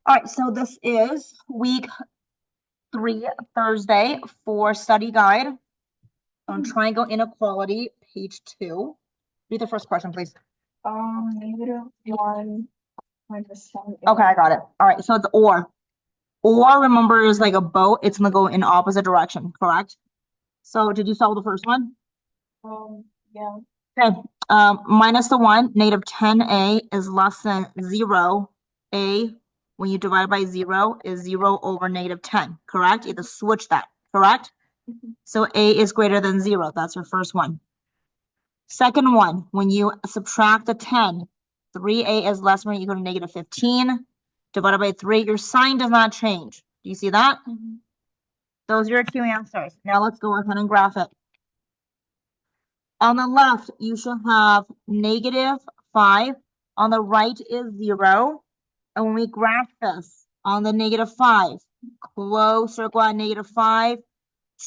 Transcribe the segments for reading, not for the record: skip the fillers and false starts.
All right, so this is week 3, Thursday for study guide on triangle inequality, page 2. Read the first question, please. -1 minus 7. Okay, I got it. All right, so it's or. Or, remember, is like a boat. It's gonna go in opposite direction, correct? So did you solve the first one? Yeah. Okay, minus the 1, negative 10a is less than 0. A, when you divide by 0, is 0 over negative 10, correct? You have to switch that, correct? So a is greater than 0. That's your first one. Second one, when you subtract the 10, 3a is less than or equal to negative 15. Divided by 3, your sign does not change. Do you see that? Those are your two answers. Now let's go ahead and graph it. On the left, you should have negative 5. On the right is 0. And when we graph this, on the negative 5, close circle at negative 5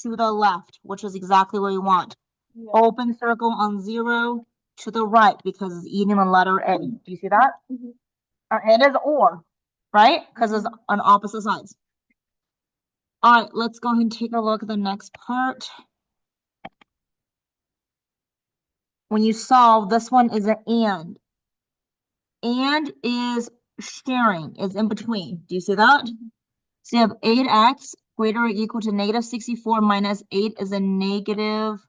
to the left, which is exactly what we want. Yeah. Open circle on 0 to the right because it's eating the letter A. Do you see that? It is or, right? Because it's on opposite sides. All right, let's go ahead and take a look at the next part. When you solve, this one is an and. And is sharing, is in between. Do you see that? So you have 8x greater or equal to negative 64 minus 8 is a negative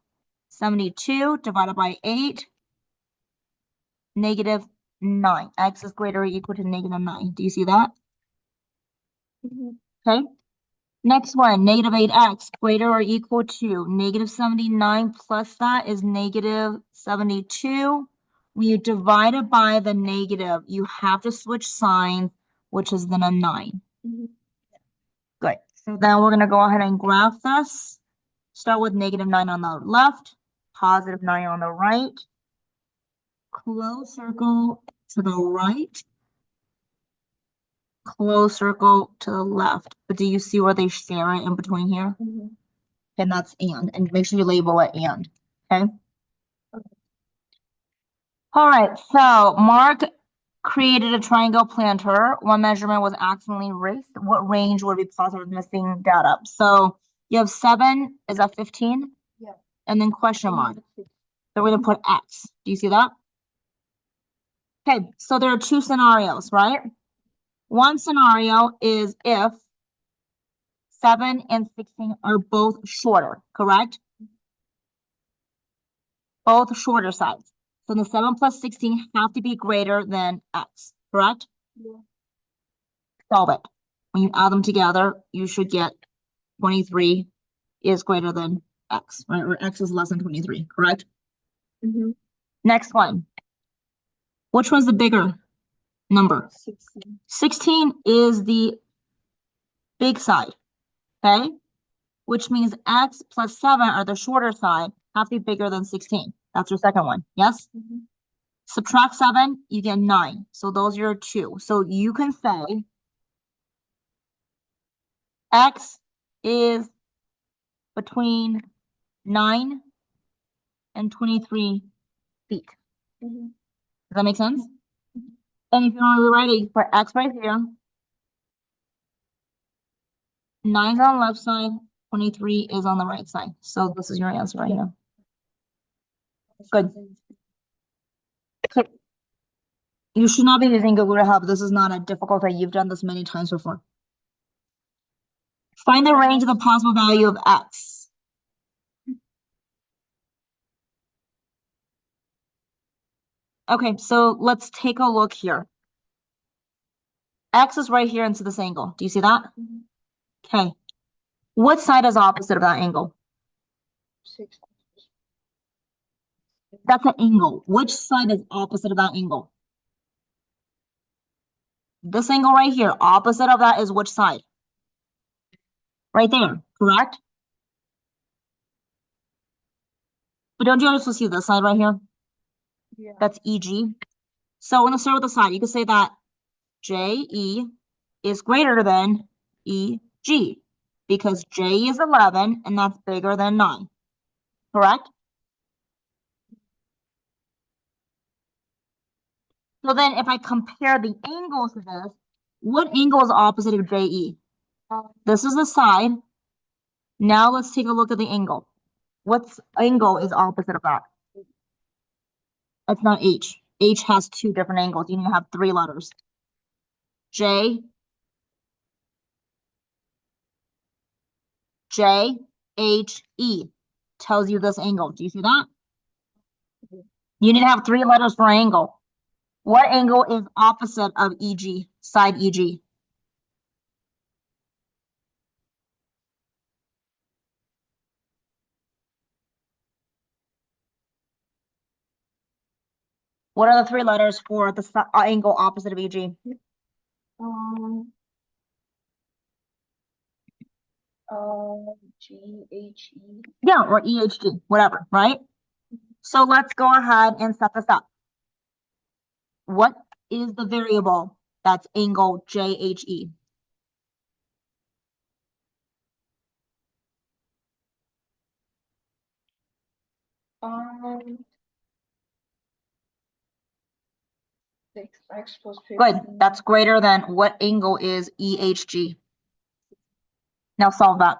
72 divided by 8, negative 9. X is greater or equal to negative 9. Do you see that? Okay. Next one, negative 8x greater or equal to negative 79 plus that is negative 72. When you divide it by the negative, you have to switch signs, which is then a 9. Good. So then we're going to go ahead and graph this. Start with negative 9 on the left, positive 9 on the right. Close circle to the right. Close circle to the left. But do you see where they share it in between here? And that's and make sure you label it and. Okay. All right. So Mark created a triangle planter. One measurement was accidentally erased. What range would be possible with missing data? So you have 7. Is that 15? Yeah. And then question mark. So we're going to put X. Do you see that? Okay. So there are two scenarios, right? One scenario is if 7 and 16 are both shorter, correct? Both shorter sides. So the 7 plus 16 have to be greater than X, correct? Yeah. Solve it. When you add them together, you should get 23 is greater than X, right? Or X is less than 23, correct? Next one. Which one's the bigger number? 16. 16 is the big side, okay? Which means X plus 7 are the shorter side, have to be bigger than 16. That's your second one, yes? Subtract 7, you get 9. So those are your two. So you can say X is between 9 and 23 feet. Does that make sense? And if you want to rewrite it, you put X right here. 9's on the left side, 23 is on the right side. So this is your answer right here. Good. Okay. You should not be using Google to help. This is not a difficult thing. You've done this many times before. Find the range of the possible value of X. Okay, so let's take a look here. X is right here into this angle. Do you see that? Okay. What side is opposite of that angle? 6. That's an angle. Which side is opposite of that angle? This angle right here, opposite of that is which side? Right there, correct? But don't you also see this side right here? Yeah. That's EG. So we're gonna start with the side. You can say that JE is greater than EG because J is 11 and that's bigger than 9, correct? So then if I compare the angles to this, What angle is opposite of JE? This is the side. Now let's take a look at the angle. What angle is opposite of that? It's not H. H has two different angles. You need to have three letters. J, J, H, E tells you this angle. Do you see that? You need to have three letters for angle. What angle is opposite of EG, side EG? What are the three letters for the angle opposite of EG? GHE. Yeah, or EHG, whatever, right? So let's go ahead and set this up. What is the variable that's angle JHE? X plus 15. Good. That's greater than what angle is EHG? Now solve that.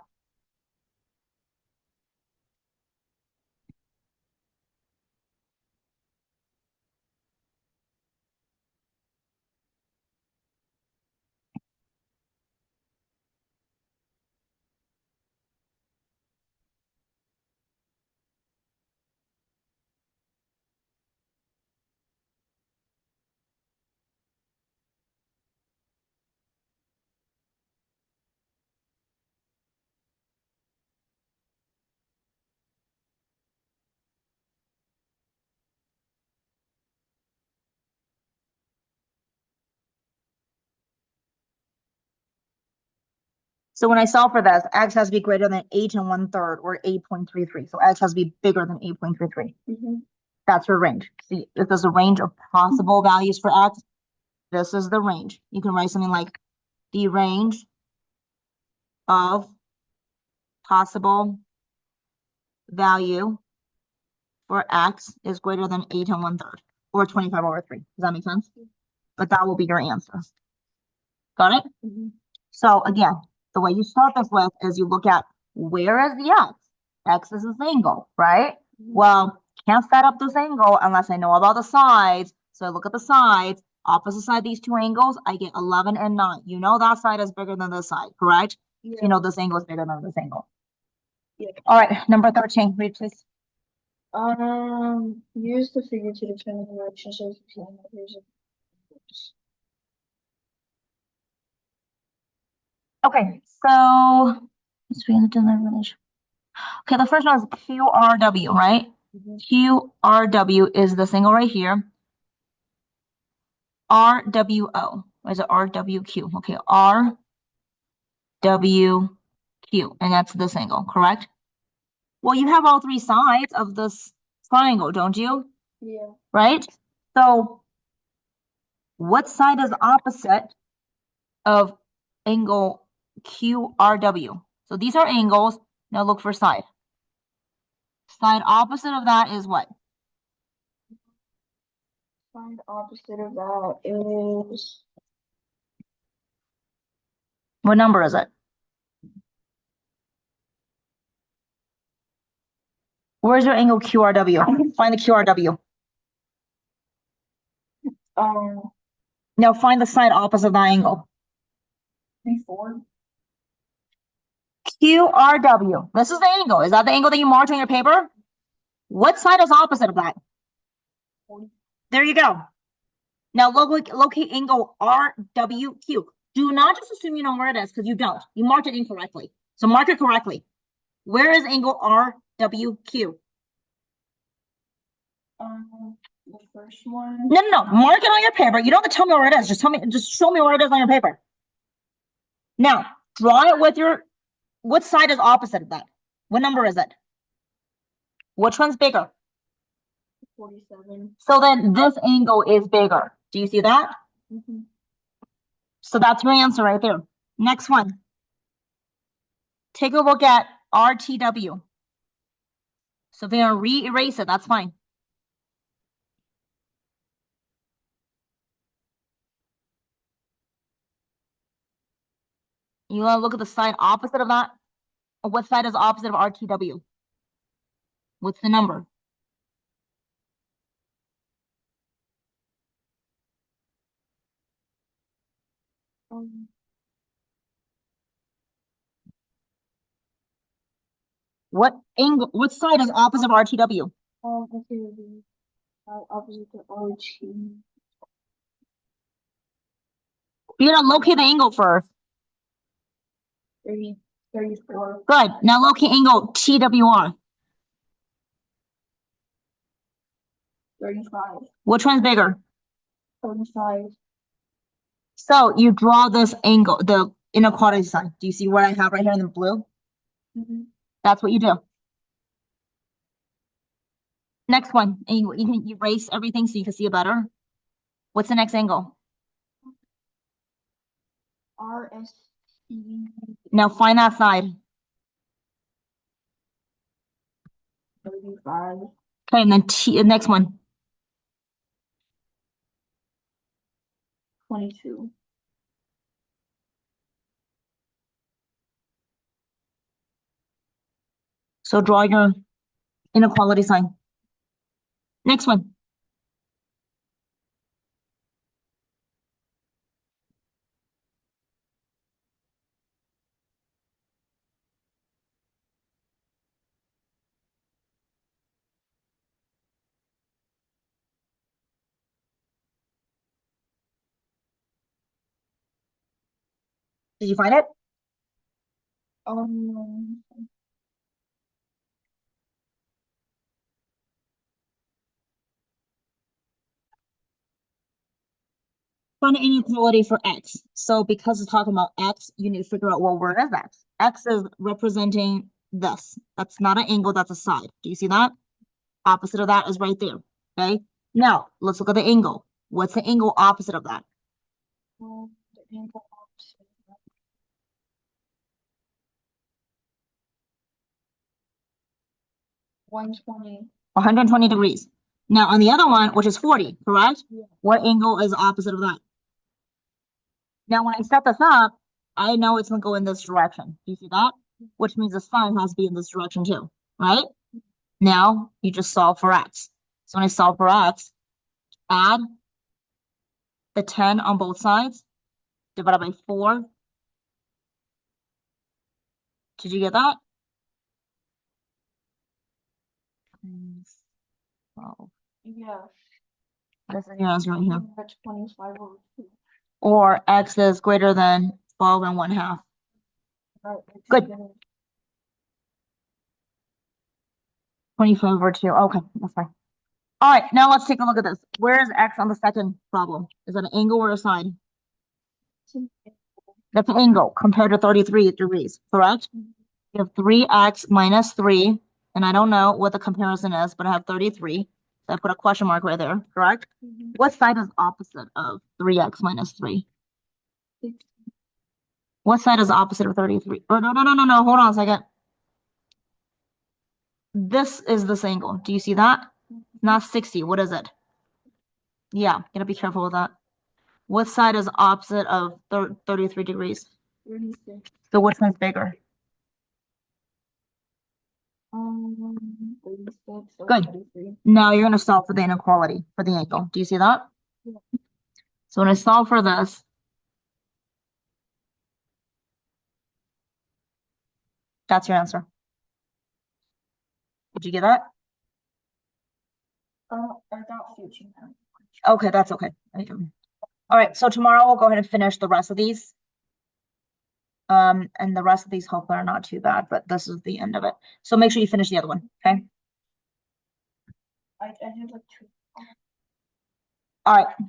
So when I solve for this, X has to be greater than 8 1/3 or 8.33. So X has to be bigger than 8.33. That's your range. See, if there's a range of possible values for X, this is the range. You can write something like the range of possible value for X is greater than 8 1/3 or 25/3. Does that make sense? But that will be your answer. Got it? So again, the way you start this with is you look at where is the X? X is this angle, right? Well, can't set up this angle unless I know about the sides. So I look at the sides, opposite side these two angles, I get 11 and 9. You know that side is bigger than this side, correct? Yeah. So you know this angle is bigger than this angle. Yeah. All right, number 13, read please. Use the figure to determine the relationship between the figures. Okay, so let's read the relation. Okay, the first one is QRW, right? QRW is this angle right here. RWO. Or is it RWQ? Okay, RWQ. And that's this angle, correct? Well, you have all three sides of this triangle, don't you? Yeah. Right? So what side is opposite of angle QRW? So these are angles. Now look for side. Side opposite of that is what? Side opposite of that is What number is it? Where's your angle QRW? Find the QRW. Now find the side opposite of that angle. 4. QRW. This is the angle. Is that the angle that you marked on your paper? What side is opposite of that? 40. There you go. Now locate angle RWQ. Do not just assume you know where it is because you don't. You marked it incorrectly. So mark it correctly. Where is angle RWQ? The first one. No. Mark it on your paper. You don't have to tell me where it is. Just show me where it is on your paper. Now, draw it with what side is opposite of that? What number is it? Which one's bigger? 47. So then this angle is bigger. Do you see that? So that's your answer right there. Next one. Take a look at RTW. So if you're gonna re-erase it, that's fine. You want to look at the side opposite of that? What side is opposite of RTW? What's the number? What angle? What side is opposite of RTW? Okay, opposite to RT. You're gonna locate the angle first. 34. Good. Now locate angle TWR. 35. Which one's bigger? 35. So you draw this angle, the inequality sign. Do you see what I have right here in the blue? That's what you do. Next one, and you can erase everything so you can see it better. What's the next angle? RST. Now find that side. 35. Okay, and then T, next one. 22. So draw your inequality sign. Next one. Did you find it? Find an inequality for x. So because it's talking about x, you need to figure out, well, where is x? X is representing this. That's not an angle, that's a side. Do you see that? Opposite of that is right there. Okay. Now let's look at the angle. What's the angle opposite of that? The angle opposite. 120. 120 degrees. Now on the other one, which is 40, correct? Yeah. What angle is opposite of that? Now when I set this up, I know it's gonna go in this direction. Do you see that? Which means the sign has to be in this direction too, right? Now you just solve for x. So when I solve for x, add the 10 on both sides, divided by 4. Did you get that? 12. Yeah. This is your answer right here. That's 25 over 2. Or x is greater than 12 and 1/2. Right. Good. 25 over 2. Okay, that's fine. All right, now let's take a look at this. Where is x on the second problem? Is that an angle or a side? That's an angle compared to 33 degrees, correct? You have 3x minus 3, and I don't know what the comparison is, but I have 33. So I put a question mark right there, correct? What side is opposite of 3x minus 3? What side is opposite of 33? Oh, no, hold on a second. This is this angle. Do you see that? Not 60. What is it? Yeah, gotta be careful with that. What side is opposite of 33 degrees? 36. So which one's bigger? 36 or Good. 33. Now you're gonna solve for the inequality for the angle. Do you see that? Yeah. So when I solve for this, that's your answer. Did you get that? I got 15. Okay, that's okay. All right, so tomorrow we'll go ahead and finish the rest of these. And the rest of these hopefully are not too bad, but this is the end of it. So make sure you finish the other one, okay? I did like 2. All right.